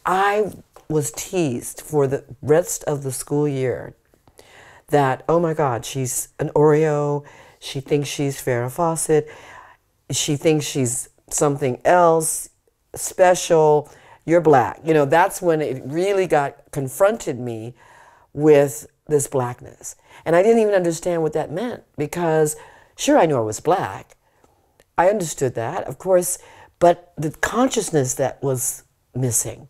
I was teased for the rest of the school year that, oh my God, she's an Oreo, she thinks she's Farrah Fawcett, she thinks she's something else special, you're black. You know, that's when it really confronted me with this blackness. And I didn't even understand what that meant because, sure, I knew I was black. I understood that, of course, but the consciousness that was missing.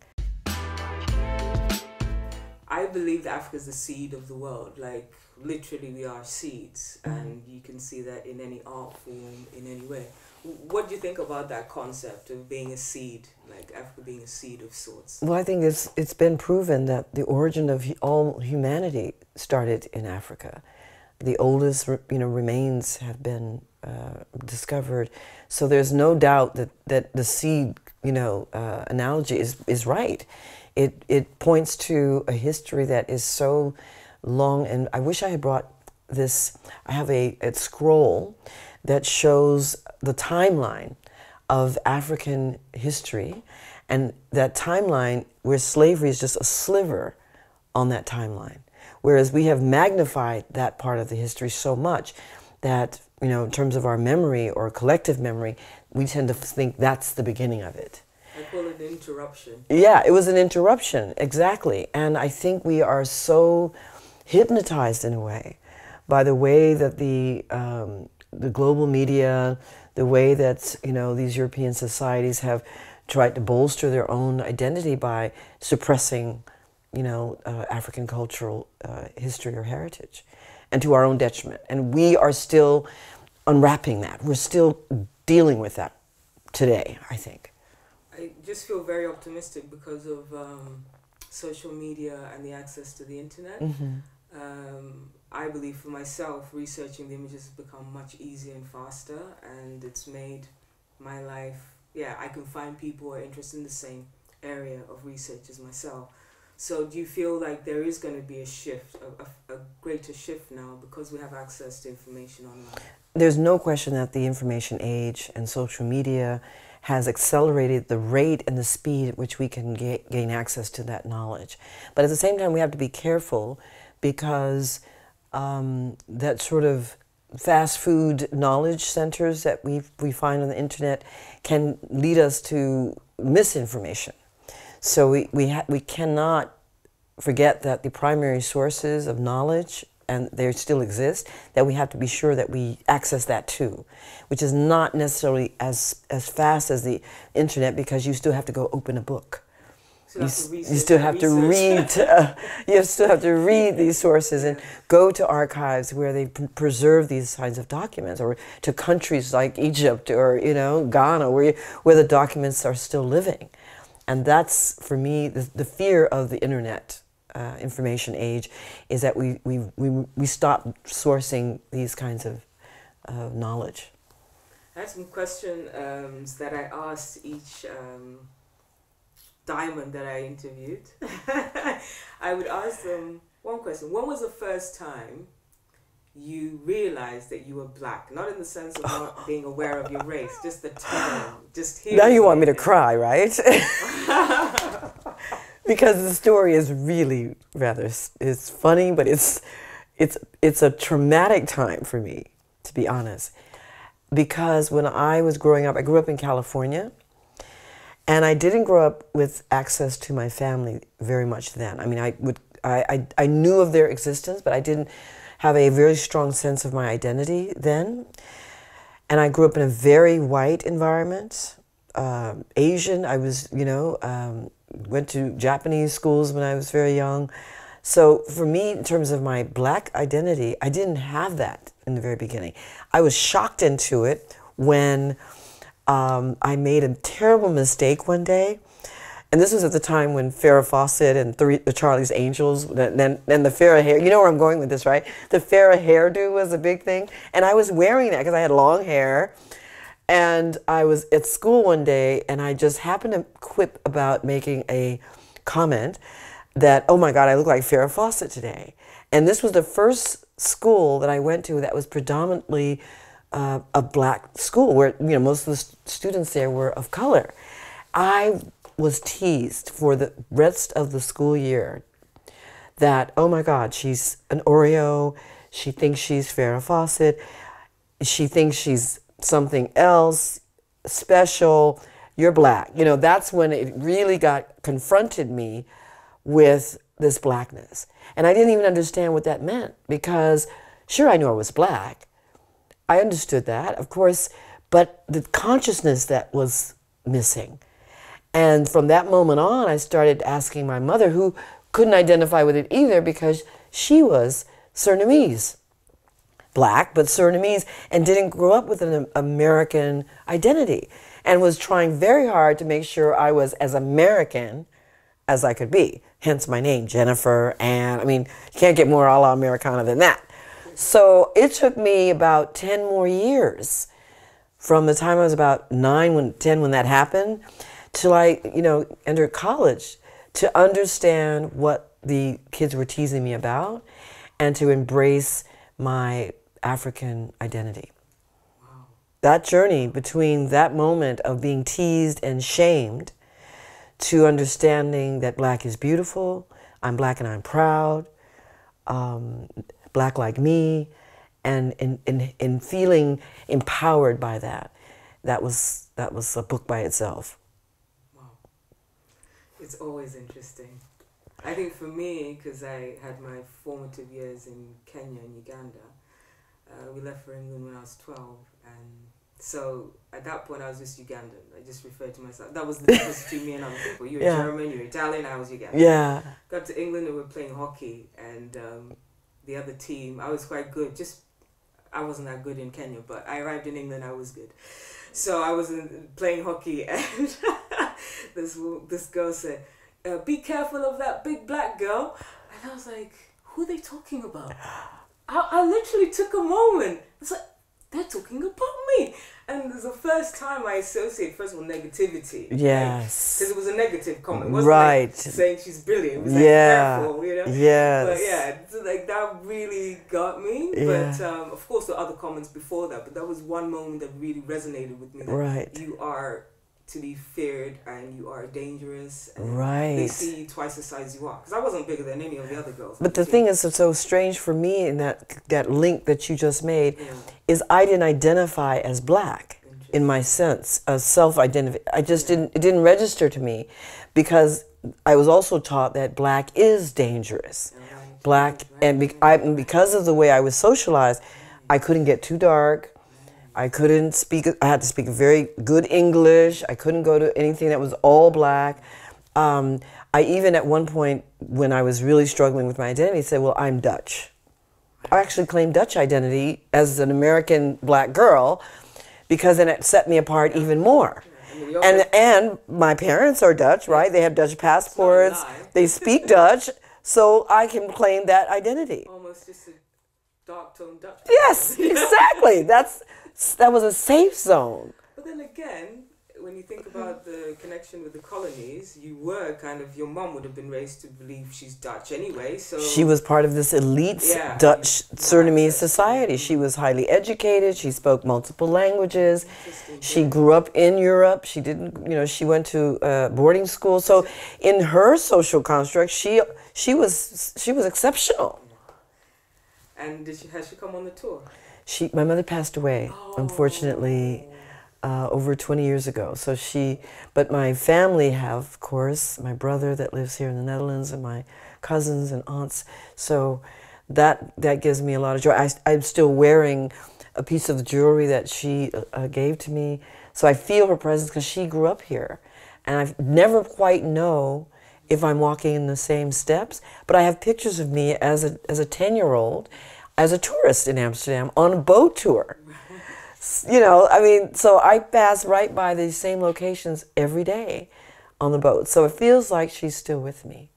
I believe that Africa is the seed of the world. Like, literally, we are seeds, and you can see that in any art form, in any way. What do you think about that concept of being a seed, like Africa being a seed of sorts? Well, I think it's been proven that the origin of all humanity started in Africa. The oldest, remains have been discovered. So there's no doubt that the seed, analogy is right. It points to a history that is so long, and I wish I had brought this. I have a scroll that shows the timeline of African history, and that timeline where slavery is just a sliver on that timeline. Whereas we have magnified that part of the history so much that, in terms of our memory or collective memory, we tend to think that's the beginning of it. I call it an interruption. Yeah, it was an interruption, exactly. And I think we are so hypnotized in a way by the way that the global media, the way that, these European societies have tried to bolster their own identity by suppressing, African cultural history or heritage, and to our own detriment. And we are still unwrapping that. We're still dealing with that today, I think. I just feel very optimistic because of social media and the access to the internet. I believe for myself, researching the images has become much easier and faster, and it's made my life, I can find people who are interested in the same area of research as myself. So do you feel like there is going to be a shift, a greater shift now because we have access to information online? There's no question that the information age and social media has accelerated the rate and the speed at which we can gain access to that knowledge. But at the same time, we have to be careful because that sort of fast food knowledge centers that we find on the internet can lead us to misinformation. So we cannot forget that the primary sources of knowledge, and they still exist, that we have to be sure that we access that too, which is not necessarily as fast as the internet because you still have to go open a book. You still have to read. You still have to read these sources and go to archives where they preserve these kinds of documents, or to countries like Egypt or Ghana, where the documents are still living. And that's, for me, the fear of the internet information age is that we stop sourcing these kinds of knowledge. I had some questions that I asked each diamond that I interviewed. I would ask them one question. When was the first time you realized that you were black? Not in the sense of not being aware of your race, just the term, just hearing. Now you want me to cry, right? Because the story is really it's funny, but it's a traumatic time for me, to be honest. Because when I was growing up, I grew up in California, and I didn't grow up with access to my family very much then. I mean, I knew of their existence, but I didn't have a very strong sense of my identity then. And I grew up in a very white environment, Asian. I was, went to Japanese schools when I was very young. So for me, in terms of my black identity, I didn't have that in the very beginning. I was shocked into it when I made a terrible mistake one day. And this was at the time when Farrah Fawcett and the Charlie's Angels, then the Farrah hair, you know where I'm going with this, right? The Farrah hairdo was a big thing. And I was wearing that because I had long hair. And I was at school one day, and I just happened to quip about making a comment that, oh my God, I look like Farrah Fawcett today. And this was the first school that I went to that was predominantly a black school, where most of the students there were of color. I was teased for the rest of the school year that, oh my God, she's an Oreo, she thinks she's Farrah Fawcett, she thinks she's something else special, you're black. You know, that's when it really confronted me with this blackness. And I didn't even understand what that meant because, sure, I knew I was black. I understood that, of course, but the consciousness that was missing. And from that moment on, I started asking my mother, who couldn't identify with it either because she was Surinamese. Black, but Surinamese, and didn't grow up with an American identity and was trying very hard to make sure I was as American as I could be. Hence my name, Jennifer, and I mean, you can't get more a la Americana than that. So it took me about 10 more years from the time I was about 10 when that happened till I, entered college to understand what the kids were teasing me about and to embrace my African identity. Wow. That journey between that moment of being teased and shamed to understanding that black is beautiful, I'm black and I'm proud, black like me, and in feeling empowered by that. That was a book by itself. Wow. It's always interesting. I think for me, because I had my formative years in Kenya and Uganda, we left for England when I was 12, and so at that point I was just Ugandan. I just referred to myself. That was the difference between me and other people. You were German, you were Italian, I was Ugandan. Yeah. Got to England and we were playing hockey, and the other team, I was quite good. I wasn't that good in Kenya, but I arrived in England, I was good. So I was playing hockey, and this girl said, "Be careful of that big black girl." And I was like, who are they talking about? I literally took a moment. It's like, they're talking about me. And it was the first time I associate, first of all, negativity. Yes. Because it was a negative comment. It wasn't right. like saying she's brilliant. It was like, careful, Yes. But yeah, so like that really got me. Yeah. But of course there were other comments before that. But that was one moment that really resonated with me. That right. You are to be feared and you are dangerous. And right. They see you twice the size you are. Because I wasn't bigger than any of the other girls. But the thing is so strange for me in that link that you just made is I didn't identify as black in my sense of self-identity. I just it didn't register to me because I was also taught that black is dangerous. Black, and because of the way I was socialized, I couldn't get too dark. I couldn't speak, I had to speak very good English. I couldn't go to anything that was all black. I even at one point when I was really struggling with my identity said, well, I'm Dutch. I actually claimed Dutch identity as an American black girl because then it set me apart even more. And my parents are Dutch, right? They have Dutch passports. They speak Dutch, so I can claim that identity. Almost just a dark tone Dutch. Yes, exactly. That was a safe zone. But then again, when you think about the connection with the colonies, you were your mom would have been raised to believe she's Dutch anyway, so... She was part of this elite Dutch Surinamese society. She was highly educated, she spoke multiple languages, she grew up in Europe, she didn't, she went to boarding school, so in her social construct, she was exceptional. And has she come on the tour? My mother passed away, unfortunately, over 20 years ago. So but my family have, of course, my brother that lives here in the Netherlands and my cousins and aunts. So that gives me a lot of joy. I'm still wearing a piece of jewelry that she gave to me. So I feel her presence because she grew up here. And I never quite know if I'm walking in the same steps, but I have pictures of me as a 10-year-old, as a tourist in Amsterdam on a boat tour. So I pass right by these same locations every day on the boat. So it feels like she's still with me.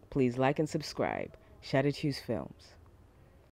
Please like and subscribe. Heritage Tours Films.